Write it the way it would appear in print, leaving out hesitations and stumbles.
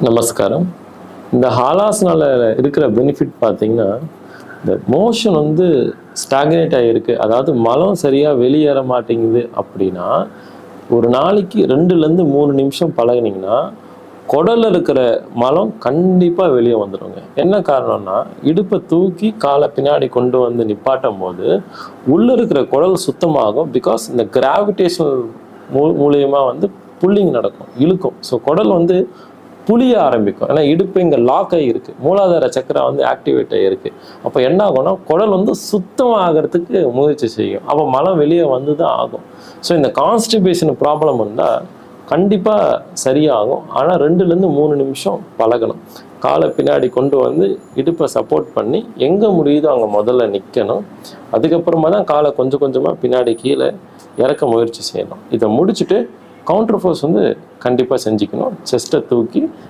நமஸ்காரம். இந்த ஹாலாஸ்னால இருக்கிற பெனிஃபிட் பார்த்தீங்கன்னா, இந்த மோஷன் வந்து ஸ்டாக்னேட் ஆகிருக்கு, அதாவது மலம் சரியாக வெளியேற மாட்டேங்குது அப்படின்னா, ஒரு நாளைக்கு 2லேருந்து 3 நிமிஷம் பழகுனீங்கன்னா, குடல்ல இருக்கிற மலம் கண்டிப்பாக வெளியே வந்துடுங்க. என்ன காரணம்னா, இடுப்பை தூக்கி காலை பின்னாடி கொண்டு வந்து நிப்பாட்டும் போது உள்ளே இருக்கிற குடல் சுத்தமாகும். பிகாஸ் இந்த கிராவிடேஷனல் மூலியமா வந்து புல்லிங் நடக்கும், இழுக்கும். ஸோ குடல் வந்து புளிய ஆரம்பிக்கும். ஏன்னா இடுப்பு இங்கே லாக் ஆகியிருக்கு, மூலாதார சக்கரம் வந்து ஆக்டிவேட் ஆகியிருக்கு. அப்போ என்ன ஆகும்னா, குடல் வந்து சுத்தமாகறதுக்கு முயற்சி செய்யும். அப்போ மலம் வெளியே வந்து தான் ஆகும். ஸோ இந்த கான்ஸ்டிபேஷன் ப்ராப்ளம் வந்தால் கண்டிப்பாக சரியாகும். ஆனால் 2லேருந்து 3 நிமிஷம் பழகணும். காலை பின்னாடி கொண்டு வந்து இடுப்பை சப்போர்ட் பண்ணி எங்கே முடியுதோ அங்கே முதல்ல நிற்கணும். அதுக்கப்புறமா தான் காலை கொஞ்சம் கொஞ்சமாக பின்னாடி கீழே இறக்க முயற்சி செய்யணும். இதை முடிச்சுட்டு கவுண்டர் ஃபோர்ஸ் வந்து கண்டிப்பாக செஞ்சுக்கணும். செஸ்ட்டை தூக்கி